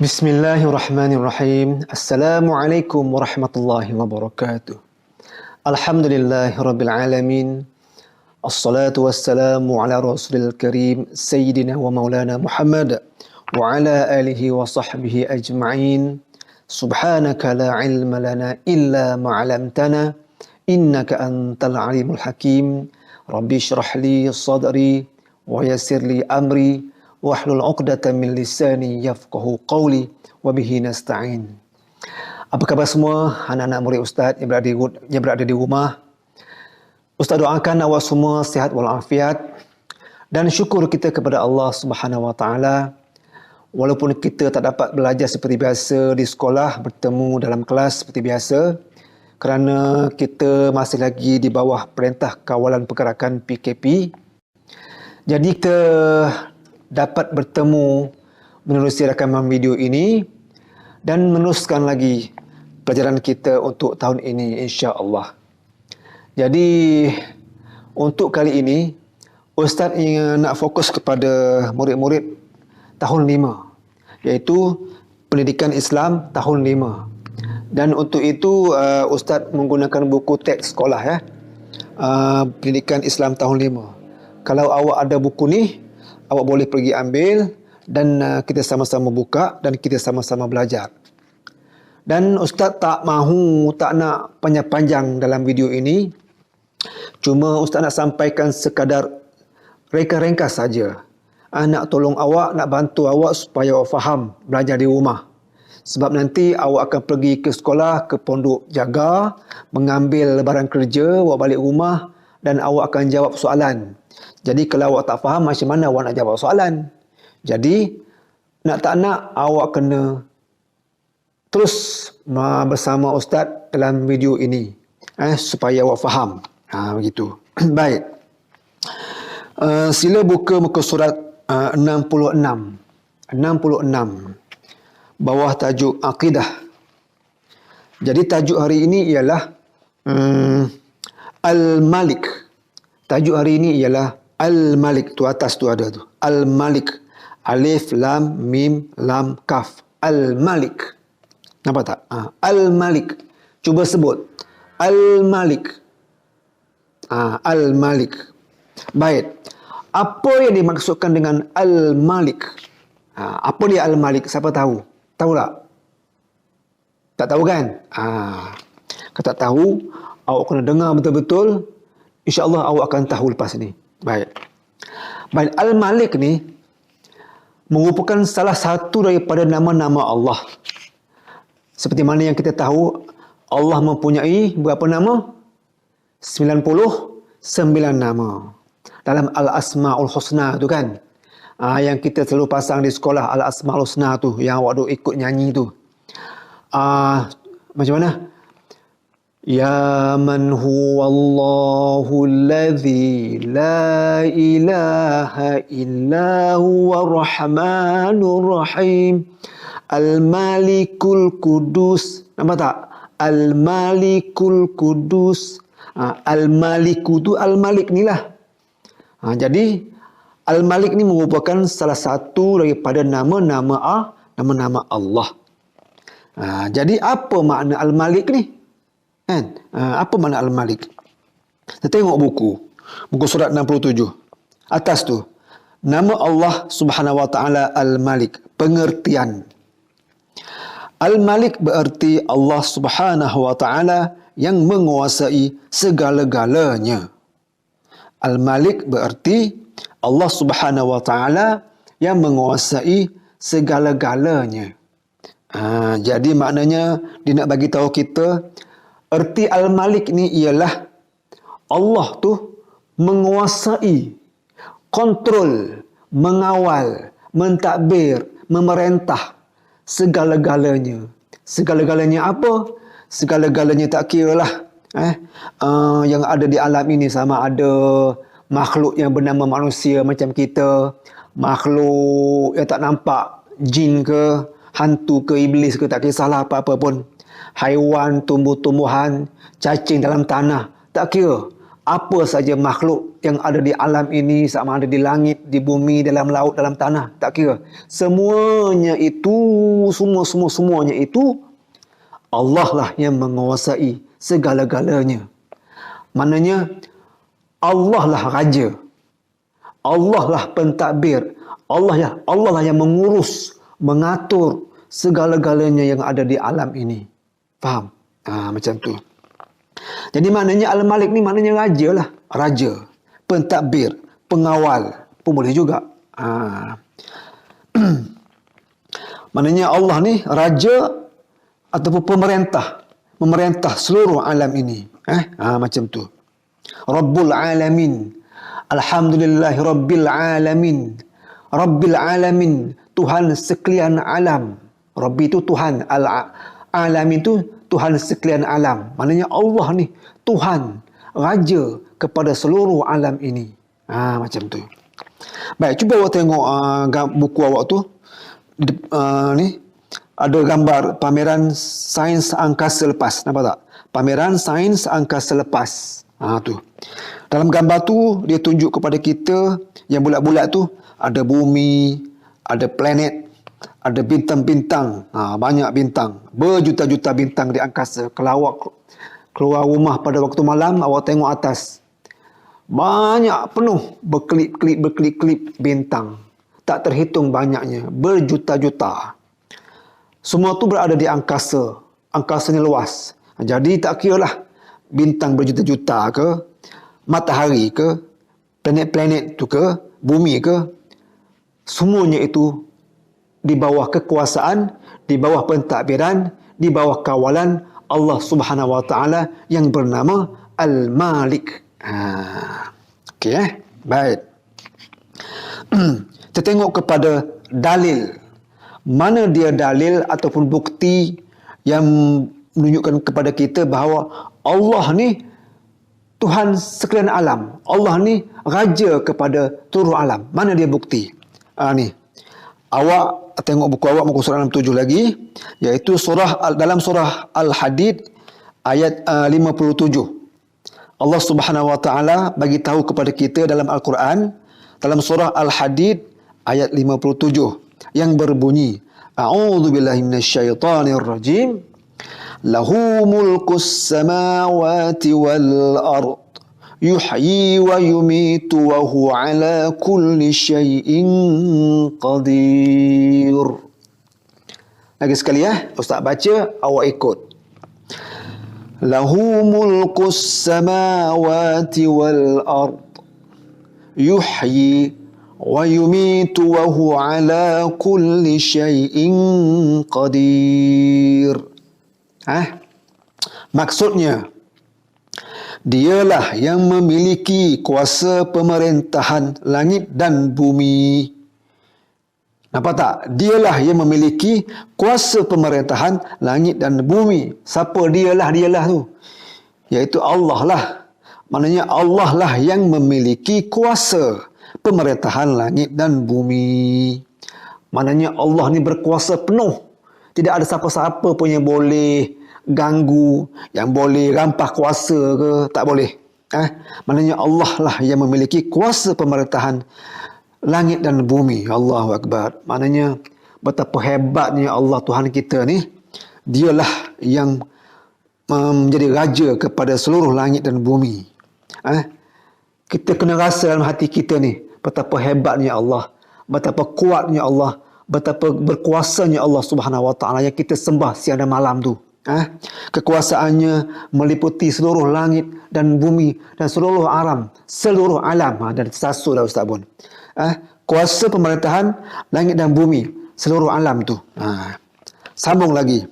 Bismillahirrahmanirrahim. Assalamualaikum warahmatullahi wabarakatuh. Alhamdulillahirabbil alamin. Assalatu wassalamu ala rasulil karim sayyidina wa maulana Muhammad wa ala alihi wa sahbihi ajma'in. Subhanaka la ilma lana illa ma 'allamtana innaka antal alimul hakim. Rabbi shrah li sadri wa yassir li amri wahlul 'uqdatam min lisani yafqahu qawli wa bihi nasta'in. Apa khabar semua anak-anak murid Ustaz yang berada di rumah? Ustaz doakan awak semua sihat walafiat dan syukur kita kepada Allah Subhanahu wa taala. Walaupun kita tak dapat belajar seperti biasa di sekolah, bertemu dalam kelas seperti biasa kerana kita masih lagi di bawah Perintah Kawalan Pergerakan PKP. Jadi kita dapat bertemu menerusi rakaman video ini dan meneruskan lagi pelajaran kita untuk tahun ini insya-Allah. Jadi untuk kali ini Ustaz ingin nak fokus kepada murid-murid tahun 5 iaitu Pendidikan Islam tahun 5. Dan untuk itu Ustaz menggunakan buku teks sekolah Pendidikan Islam tahun 5. Kalau awak ada buku ni, awak boleh pergi ambil dan kita sama-sama buka dan kita sama-sama belajar. Dan Ustaz tak nak panjang-panjang dalam video ini. Cuma Ustaz nak sampaikan sekadar ringkas saja. Nak tolong awak, nak bantu awak supaya awak faham belajar di rumah. Sebab nanti awak akan pergi ke sekolah, ke pondok jaga, mengambil barang kerja, awak balik rumah dan awak akan jawab soalan. Jadi kalau awak tak faham, macam mana awak nak jawab soalan? Jadi, nak tak nak, awak kena terus bersama Ustaz dalam video ini. Supaya awak faham. Begitu. Baik. Sila buka muka surat 66. 66. Bawah tajuk Aqidah. Jadi tajuk hari ini ialah Al-Malik. Tajuk hari ini ialah Al-Malik. Tu atas tu ada tu. Al-Malik. Alif, Lam, Mim, Lam, Kaf. Al-Malik. Nampak tak? Al-Malik. Cuba sebut. Al-Malik. Al-Malik. Baik. Apa yang dimaksudkan dengan Al-Malik? Apa dia Al-Malik? Siapa tahu? Tahu tak? Tak tahu kan? Kalau tak tahu, awak kena dengar betul-betul. InsyaAllah awak akan tahu lepas ni. Baik. Baik, Al-Malik ni merupakan salah satu daripada nama-nama Allah. Seperti mana yang kita tahu, Allah mempunyai berapa nama? 99 nama. Dalam Al-Asma'ul Husna tu kan. Yang kita selalu pasang di sekolah, Al-Asma'ul Husna tu. Yang awak duk ikut nyanyi tu. Macam mana? Ya man huwallahu alladhi la ilaha illa huwa rahmanur rahim Al-Malikul Kudus. Nampak tak? Al-Malikul Kudus. Al-Maliku tu Al-Malik ni lah. Jadi Al-Malik ni merupakan salah satu daripada nama-nama Allah. Jadi apa makna Al-Malik ni? Kan? Apa makna Al-Malik? Kita tengok buku surat 67. Atas tu, nama Allah Subhanahu wa taala Al-Malik. Pengertian. Al-Malik bererti Allah Subhanahu wa taala yang menguasai segala-galanya. Al-Malik bererti Allah Subhanahu wa taala yang menguasai segala-galanya. Jadi maknanya dia nak bagi tahu kita erti Al-Malik ni ialah Allah tu menguasai, kontrol, mengawal, mentadbir, memerintah segala-galanya. Segala-galanya apa? Segala-galanya tak kira lah. Yang ada di alam ini, sama ada makhluk yang bernama manusia macam kita, makhluk yang tak nampak, jin ke, hantu ke, iblis ke, tak kisahlah apa-apa pun. Haiwan, tumbuh-tumbuhan, cacing dalam tanah, tak kira. apa saja makhluk yang ada di alam ini, sama ada di langit, di bumi, dalam laut, dalam tanah, tak kira. Semuanya itu, semuanya itu Allah lah yang menguasai segala-galanya. Maknanya Allah lah raja. Allah lah pentadbir. Allah lah yang mengurus, mengatur segala-galanya yang ada di alam ini. Faham? Macam tu. Jadi maknanya Al-Malik ni maknanya raja lah. Raja, pentadbir, pengawal pun boleh juga. Maknanya Allah ni raja ataupun pemerintah. Memerintah seluruh alam ini. Macam tu. Rabbul Alamin. Alhamdulillahi Rabbil Alamin. Rabbil Alamin. Tuhan sekalian alam. Rabbi itu Tuhan. Alamin itu Tuhan sekalian alam. Maknanya Allah ni Tuhan, raja kepada seluruh alam ini. Macam tu. Baik, cuba awak tengok buku awak tu. Ni ada gambar pameran sains angkasa lepas. Nampak tak? Pameran sains angkasa lepas. Tu. Dalam gambar tu dia tunjuk kepada kita yang bulat-bulat tu ada bumi, ada planet, ada bintang-bintang, banyak bintang, berjuta-juta bintang di angkasa. Kalau awak keluar rumah pada waktu malam, awak tengok atas, banyak penuh, berkelip-kelip bintang, tak terhitung banyaknya, berjuta-juta. Semua tu berada di angkasa, angkasanya luas. Jadi tak kiralah bintang berjuta-juta ke, matahari ke, planet-planet tu ke, bumi ke, semuanya itu di bawah kekuasaan, di bawah pentadbiran, di bawah kawalan Allah Subhanahu Wa Taala yang bernama Al-Malik. Okey, baik. Kita tengok kepada dalil. Mana dia dalil ataupun bukti yang menunjukkan kepada kita bahawa Allah ni Tuhan sekalian alam. Allah ni raja kepada seluruh alam. Mana dia bukti? Ni. Awak tengok buku awak muka surah 67 lagi, iaitu dalam surah Al-Hadid ayat 57. Allah Subhanahu Wa Taala bagi tahu kepada kita dalam Al-Quran dalam surah Al-Hadid ayat 57 yang berbunyi, A'udzu billahi minasyaitonir rajim. Lahu mulkus samawati wal ard. Yuhyi wa yumitu wa huwa ala kulli syai'in qadir. Lagi sekali Ustaz baca, awak ikut. Lahu mulkus samawati wal ard. Yuhyi wa yumitu wa huwa ala kulli syai'in qadir. Maksudnya, dialah yang memiliki kuasa pemerintahan langit dan bumi. Nampak tak? Dialah yang memiliki kuasa pemerintahan langit dan bumi. Siapa dialah tu? Iaitu Allah lah. Maknanya Allah lah yang memiliki kuasa pemerintahan langit dan bumi. Maknanya Allah ni berkuasa penuh. Tidak ada siapa-siapa pun yang boleh ganggu, yang boleh rampah kuasa ke, tak boleh. Maknanya Allah lah yang memiliki kuasa pemerintahan langit dan bumi. Allahu Akbar. Maknanya betapa hebatnya Allah Tuhan kita ni. Dialah yang menjadi raja kepada seluruh langit dan bumi. Kita kena rasa dalam hati kita ni betapa hebatnya Allah, betapa kuatnya Allah, betapa berkuasanya Allah Subhanahu Wa Taala yang kita sembah siang dan malam tu. Kekuasaannya meliputi seluruh langit dan bumi dan seluruh alam, dan tersasul dah Ustaz pun. Kuasa pemerintahan langit dan bumi, seluruh alam tu. Sambung lagi.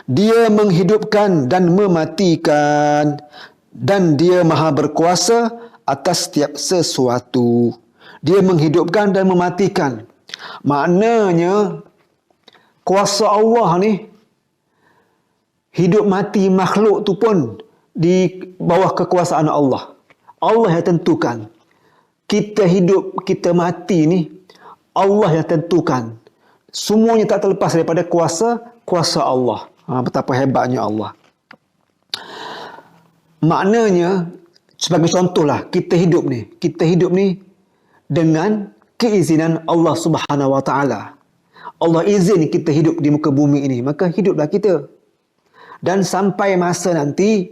Dia menghidupkan dan mematikan, dan dia maha berkuasa atas setiap sesuatu. Dia menghidupkan dan mematikan. Maknanya kuasa Allah ni, hidup mati makhluk tu pun di bawah kekuasaan Allah. Allah yang tentukan. Kita hidup, kita mati ni, Allah yang tentukan. Semuanya tak terlepas daripada kuasa Allah. Betapa hebatnya Allah. Maknanya, Sebagai contohlah, kita hidup ni dengan keizinan Allah Subhanahu Wa Taala. Allah izin kita hidup di muka bumi ini, maka hiduplah kita. Dan sampai ajal nanti,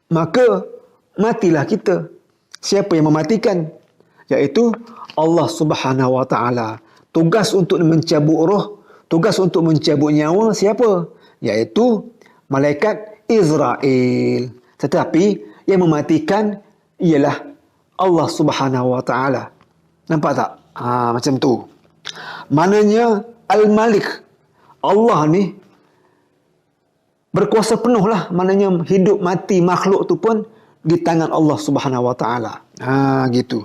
maka matilah kita. Siapa yang mematikan? Iaitu Allah Subhanahu Wa Taala. Tugas untuk mencabut roh, tugas untuk mencabut nyawa siapa? Iaitu malaikat Israel. Tetapi yang mematikan ialah Allah Subhanahu Wa Taala. Nampak tak? Macam tu. Maknanya Al-Malik, Allah ni berkuasa penuh lah. Maknanya hidup mati makhluk tu pun di tangan Allah Subhanahu Wa Taala. Gitu.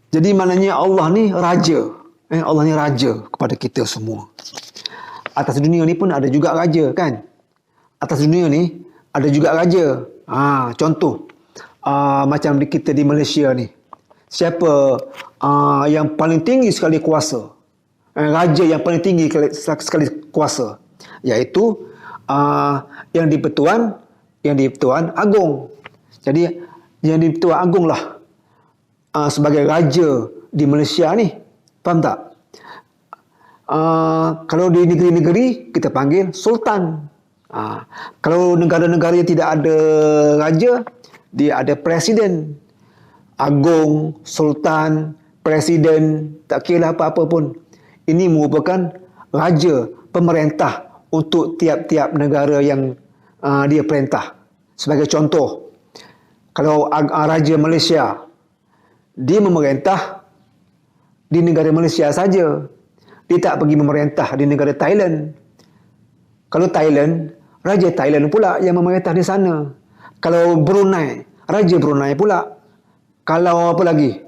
Jadi maknanya Allah ni raja. Allah ni raja kepada kita semua. Atas dunia ni pun ada juga raja, kan? Atas dunia ni ada juga raja. Contoh, macam kita di Malaysia ni. Siapa yang paling tinggi sekali kuasa? Raja yang paling tinggi sekali kuasa. Iaitu yang di-Pertuan Agong. Jadi yang di-Pertuan Agong lah sebagai raja di Malaysia ni. Faham tak? Kalau di negeri-negeri kita panggil sultan. Kalau negara-negara yang tidak ada raja, dia ada presiden. Agong, sultan, presiden, tak kira apa-apa pun. Ini merupakan raja, pemerintah untuk tiap-tiap negara yang dia perintah. Sebagai contoh, kalau raja Malaysia, dia memerintah di negara Malaysia saja. Dia tak pergi memerintah di negara Thailand. Kalau Thailand, raja Thailand pula yang memerintah di sana. Kalau Brunei, raja Brunei pula. Kalau apa lagi?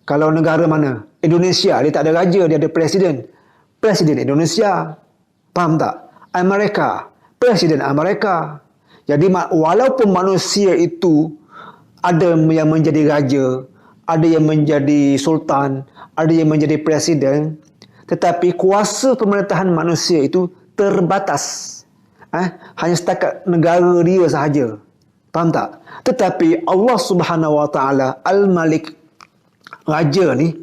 Kalau negara mana? Indonesia, dia tak ada raja, dia ada presiden. Presiden Indonesia. Faham tak? Amerika, presiden Amerika. Jadi walaupun manusia itu ada yang menjadi raja, ada yang menjadi sultan, ada yang menjadi presiden, tetapi kuasa pemerintahan manusia itu terbatas. Hanya setakat negara dia sahaja. Faham tak? Tetapi Allah Subhanahu Wa Taala Al-Malik, raja ni,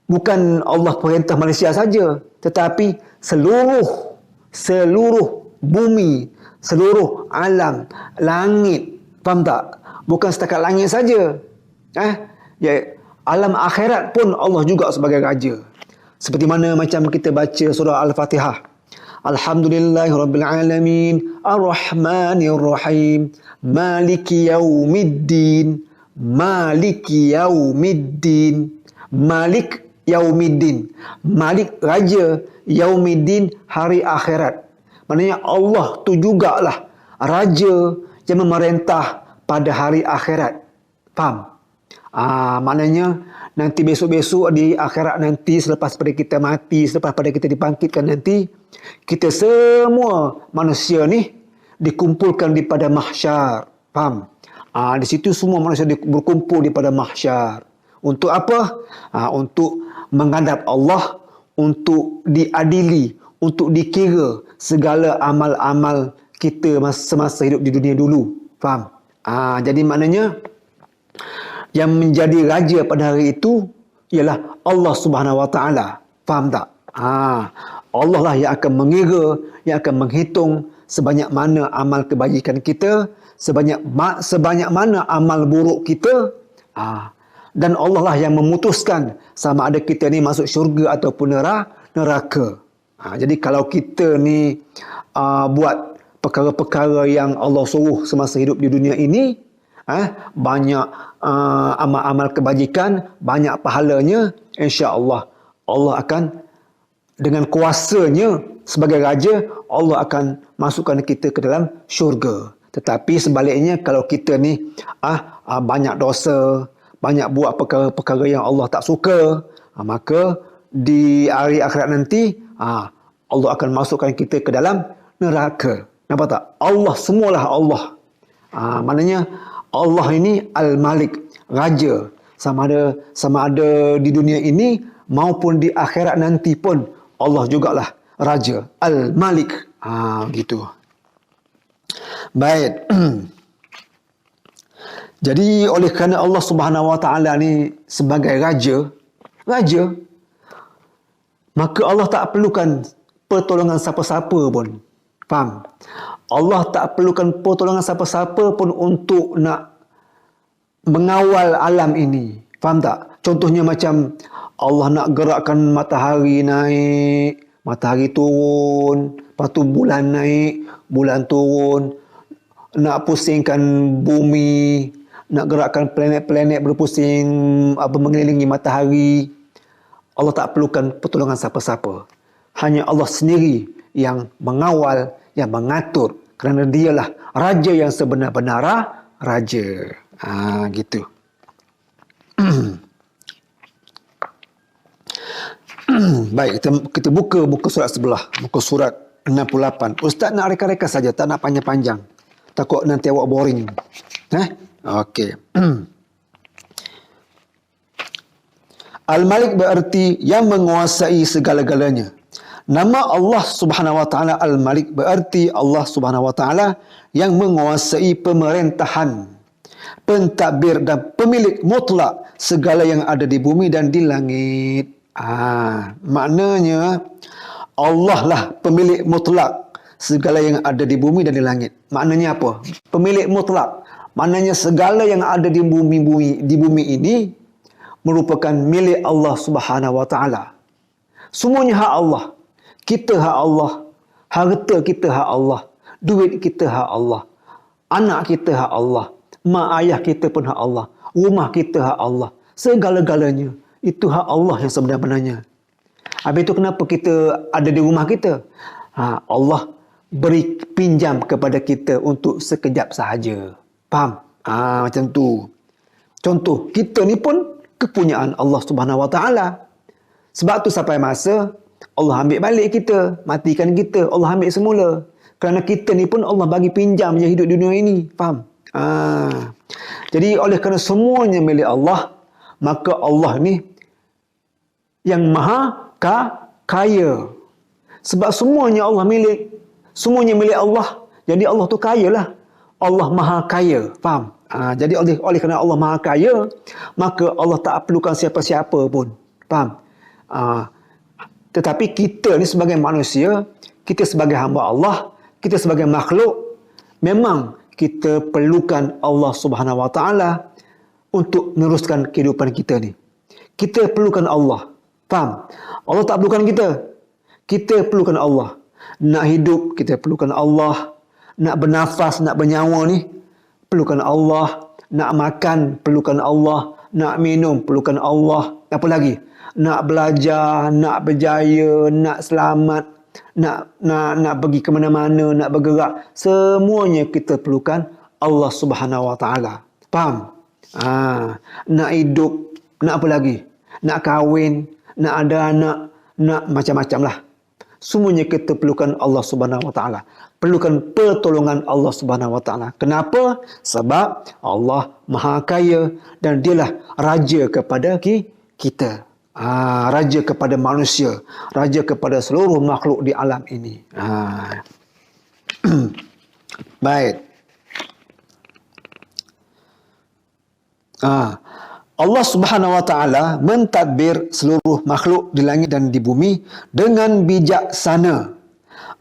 bukan Allah perintah Malaysia saja, tetapi seluruh bumi, seluruh alam, langit. Faham tak? Bukan setakat langit saja. Alam akhirat pun Allah juga sebagai raja. Seperti mana macam kita baca surah Al-Fatihah. Alhamdulillahirrabbilalamin, Ar-Rahmanirrahim, Maliki Yaumiddin, Maliki Yaumiddin, Malik Yaumiddin, Malik raja, Yaumiddin hari akhirat. Maknanya Allah tu jugalah raja yang memerintah pada hari akhirat. Faham? Maknanya nanti besok-besok di akhirat nanti, selepas pada kita mati, selepas pada kita dibangkitkan nanti, kita semua manusia ni dikumpulkan di pada mahsyar. Faham? Di situ semua manusia berkumpul di pada mahsyar. Untuk apa? Untuk menghadap Allah, untuk diadili, untuk dikira segala amal-amal kita semasa hidup di dunia dulu. Faham? Jadi maknanya yang menjadi raja pada hari itu ialah Allah Subhanahu Wa Taala. Faham tak? Allah lah yang akan mengira, yang akan menghitung sebanyak mana amal kebajikan kita, sebanyak mana amal buruk kita. Dan Allah lah yang memutuskan sama ada kita ni masuk syurga ataupun neraka. Jadi kalau kita ni buat perkara-perkara yang Allah suruh semasa hidup di dunia ini, banyak amal-amal kebajikan, banyak pahalanya, insya-Allah Allah akan dengan kuasanya sebagai raja, Allah akan masukkan kita ke dalam syurga. Tetapi sebaliknya, kalau kita ni banyak dosa, banyak buat perkara-perkara yang Allah tak suka, maka di hari akhirat nanti Allah akan masukkan kita ke dalam neraka. Nampak tak? Allah semualah Allah. Maknanya Allah ini Al-Malik, raja. Sama ada di dunia ini maupun di akhirat nanti pun Allah jugalah raja, Al-Malik. Gitu. Baik. Jadi oleh kerana Allah Subhanahu Wa Taala ni sebagai raja, maka Allah tak perlukan pertolongan siapa-siapa pun. Faham? Allah tak perlukan pertolongan siapa-siapa pun untuk nak mengawal alam ini. Faham tak? Contohnya macam Allah nak gerakkan matahari naik, matahari turun, lepas tu bulan naik, bulan turun, nak pusingkan bumi, nak gerakkan planet-planet berpusing mengelilingi matahari. Allah tak perlukan pertolongan siapa-siapa. Hanya Allah sendiri yang mengawal, yang mengatur, kerana dialah raja yang sebenar-benar raja. Gitu. Baik, kita buka muka surat sebelah, muka surat 68. Ustaz nak reka-reka saja, tak nak panjang-panjang. Takut nanti awak boring. Okey. Al-Malik bererti yang menguasai segala-galanya. Nama Allah Subhanahu Wa Taala Al-Malik bererti Allah Subhanahu Wa Taala yang menguasai pemerintahan, pentadbir dan pemilik mutlak segala yang ada di bumi dan di langit. Maknanya Allah lah pemilik mutlak segala yang ada di bumi dan di langit. Maknanya apa? Pemilik mutlak. Maknanya segala yang ada di bumi ini merupakan milik Allah Subhanahu Wa Taala. Semuanya hak Allah. Kita hak Allah. Harta kita hak Allah. Duit kita hak Allah. Anak kita hak Allah. Mak ayah kita pun hak Allah. Rumah kita hak Allah. Segala-galanya itu hak Allah yang sebenar-benarnya. Habis itu kenapa kita ada di rumah kita? Allah beri pinjam kepada kita untuk sekejap sahaja. Faham? Macam tu. Contoh, kita ni pun kepunyaan Allah Subhanahu Wa Taala. Sebab tu sampai masa Allah ambil balik kita, matikan kita, Allah ambil semula. Kerana kita ni pun Allah bagi pinjam je hidup dunia ini. Faham? Jadi oleh kerana semuanya milik Allah, maka Allah ni yang maha kaya. Sebab semuanya Allah milik, semuanya milik Allah. Jadi Allah tu kaya lah. Allah maha kaya. Faham? Jadi oleh kerana Allah maha kaya, maka Allah tak perlukan siapa-siapa pun. Faham? Tetapi kita ni sebagai manusia, kita sebagai hamba Allah, kita sebagai makhluk, memang kita perlukan Allah Subhanahu Wa Taala untuk meneruskan kehidupan kita ni. Kita perlukan Allah. Faham? Allah tak perlukan kita. Kita perlukan Allah. Nak hidup, kita perlukan Allah. Nak bernafas, nak bernyawa ni, perlukan Allah. Nak makan, perlukan Allah. Nak minum, perlukan Allah. Apa lagi? Nak belajar, nak berjaya, nak selamat, nak pergi ke mana-mana, nak bergerak, semuanya kita perlukan Allah Subhanahu Wa Taala. Faham? Nak hidup, nak apa lagi? Nak kahwin, nak ada anak, nak macam-macam lah. Semuanya kita perlukan Allah Subhanahu Wa Taala. Perlukan pertolongan Allah Subhanahu Wa Taala. Kenapa? Sebab Allah Maha Kaya dan dialah raja kepada kita. Raja kepada manusia, raja kepada seluruh makhluk di alam ini. Baik. Allah Subhanahu Wa Taala mentadbir seluruh makhluk di langit dan di bumi dengan bijaksana.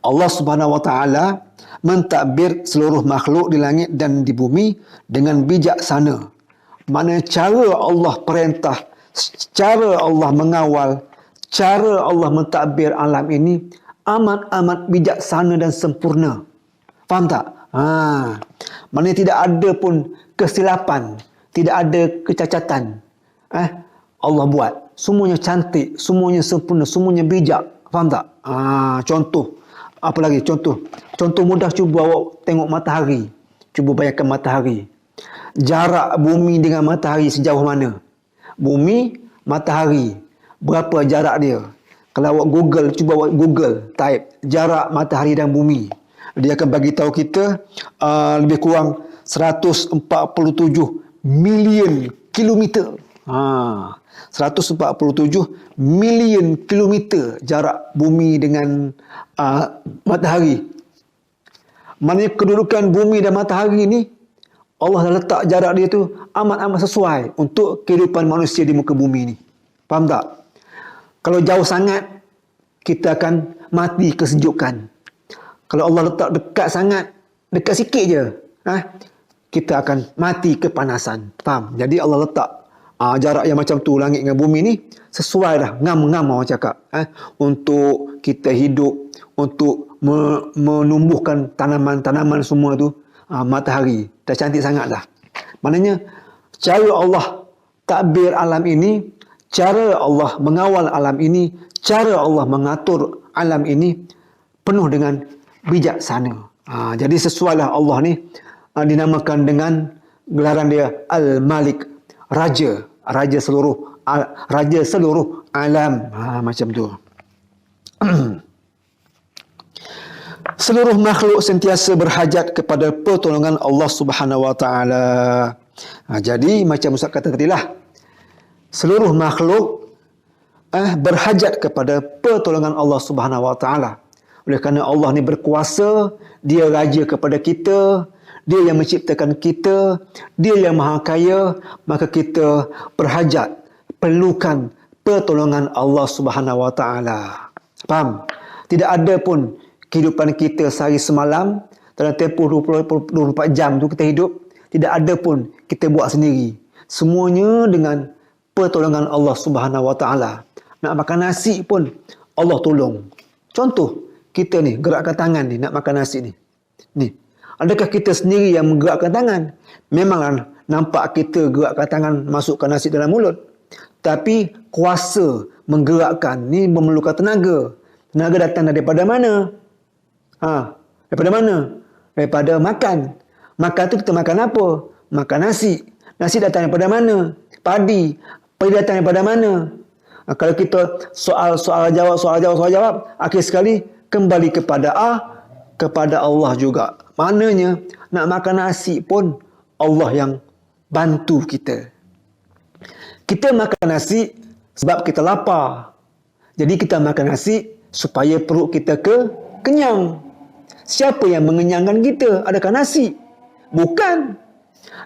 Allah Subhanahu Wa Taala mentadbir seluruh makhluk di langit dan di bumi dengan bijaksana. Mana cara Allah perintah, cara Allah mengawal, cara Allah mentadbir alam ini amat-amat bijaksana dan sempurna. Faham tak? Maknanya tidak ada pun kesilapan, tidak ada kecacatan. Allah buat. Semuanya cantik, semuanya sempurna, semuanya bijak. Faham tak? Contoh. Apa lagi? Contoh mudah, cuba awak tengok matahari. Cuba bayangkan matahari. Jarak bumi dengan matahari sejauh mana? Bumi, matahari, berapa jarak dia? Kalau awak Google, cuba awak Google, type jarak matahari dan bumi. Dia akan bagi tahu kita lebih kurang 147 million kilometer. 147 million kilometer jarak bumi dengan matahari. Maknanya kedudukan bumi dan matahari ni Allah dah letak jarak dia tu amat-amat sesuai untuk kehidupan manusia di muka bumi ni. Faham tak? Kalau jauh sangat, kita akan mati kesejukan. Kalau Allah letak dekat sangat, dekat sikit je, kita akan mati kepanasan. Faham? Jadi Allah letak jarak yang macam tu, langit dengan bumi ni, sesuai dah, ngam-ngam orang cakap. Untuk kita hidup, untuk menumbuhkan tanaman-tanaman semua tu, matahari dah cantik sangat dah. Maknanya cara Allah takbir alam ini, cara Allah mengawal alam ini, cara Allah mengatur alam ini penuh dengan bijaksana. Jadi sesuailah Allah ni dinamakan dengan gelaran dia Al-Malik, raja seluruh alam. Macam tu. Seluruh makhluk sentiasa berhajat kepada pertolongan Allah Subhanahu Wa Taala. Jadi macam Ustaz kata tadilah, seluruh makhluk berhajat kepada pertolongan Allah Subhanahu Wa Taala. Oleh kerana Allah ni berkuasa, dia raja kepada kita, dia yang menciptakan kita, dia yang maha kaya, maka kita berhajat, perlukan pertolongan Allah Subhanahu Wa Taala. Faham? Tidak ada pun kehidupan kita sehari semalam, dalam tempoh 24 jam tu kita hidup, tidak ada pun kita buat sendiri. Semuanya dengan pertolongan Allah Subhanahu Wa Taala. Nak makan nasi pun Allah tolong. Contoh, kita ni gerakkan tangan ni nak makan nasi ni. Adakah kita sendiri yang menggerakkan tangan? Memang nampak kita gerakkan tangan masukkan nasi dalam mulut. Tapi kuasa menggerakkan ni memerlukan tenaga. Tenaga datang daripada mana? Daripada mana? Daripada makan. Makan tu kita makan apa? Makan nasi. Nasi datang daripada mana? Padi. Padi datang daripada mana? Kalau kita soal jawab, akhir sekali kembali kepada Allah juga. Maknanya nak makan nasi pun Allah yang bantu kita. Kita makan nasi sebab kita lapar. Jadi kita makan nasi supaya perut kita kenyang. Siapa yang mengenyangkan kita? Adakah nasi? Bukan.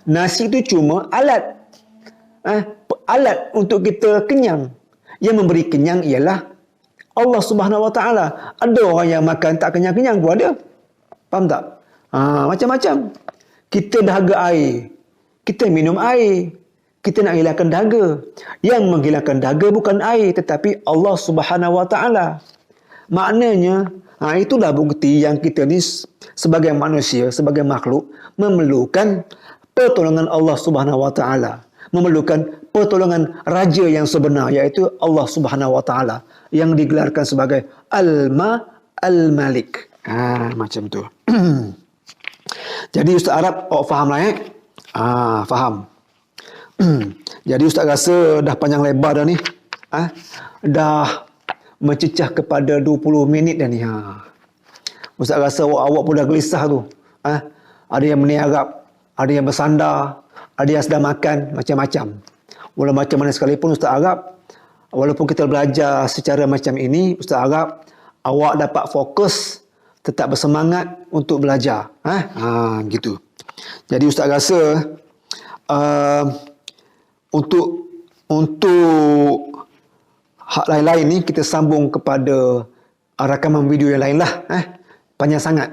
Nasi itu cuma alat. Alat untuk kita kenyang. Yang memberi kenyang ialah Allah Subhanahu Wa Taala. Ada orang yang makan tak kenyang-kenyang pun ada. Faham tak? Macam-macam. Kita dahaga air. Kita minum air. Kita nak hilangkan dahaga. Yang menghilangkan dahaga bukan air, tetapi Allah Subhanahu Wa Taala. Maknanya, itulah bukti yang kita ni sebagai manusia, sebagai makhluk, memerlukan pertolongan Allah Subhanahu Wa Taala. Memerlukan pertolongan Raja yang sebenar, iaitu Allah Subhanahu Wa Taala, yang digelarkan sebagai Al-Malik. Macam tu. Jadi Ustaz Arab, awak faham lah faham. Jadi Ustaz rasa dah panjang lebar dah ni. Dah mencecah kepada 20 minit dah ni. Ustaz rasa awak pun dah gelisah tu. Ada yang meniarap, ada yang bersandar, ada yang sedang makan, macam-macam. Walau macam mana sekalipun Ustaz harap, walaupun kita belajar secara macam ini, Ustaz harap awak dapat fokus, tetap bersemangat untuk belajar. Gitu. Jadi Ustaz rasa untuk hak lain-lain ni kita sambung kepada rakaman video yang lain lah. Panjang sangat.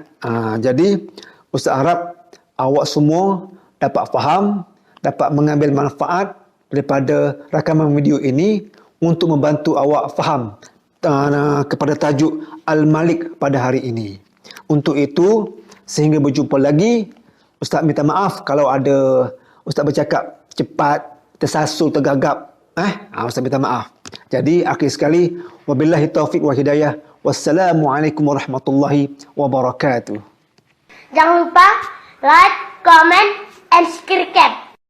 Jadi Ustaz harap awak semua dapat faham, dapat mengambil manfaat daripada rakaman video ini untuk membantu awak faham kepada tajuk Al-Malik pada hari ini. Untuk itu, sehingga berjumpa lagi, Ustaz minta maaf kalau ada Ustaz bercakap cepat, tersasul, tergagap. Ustaz minta maaf. Jadi, akhir sekali, wabillahi taufiq wa hidayah. Wassalamualaikum warahmatullahi wabarakatuh. Jangan lupa like, comment, and subscribe.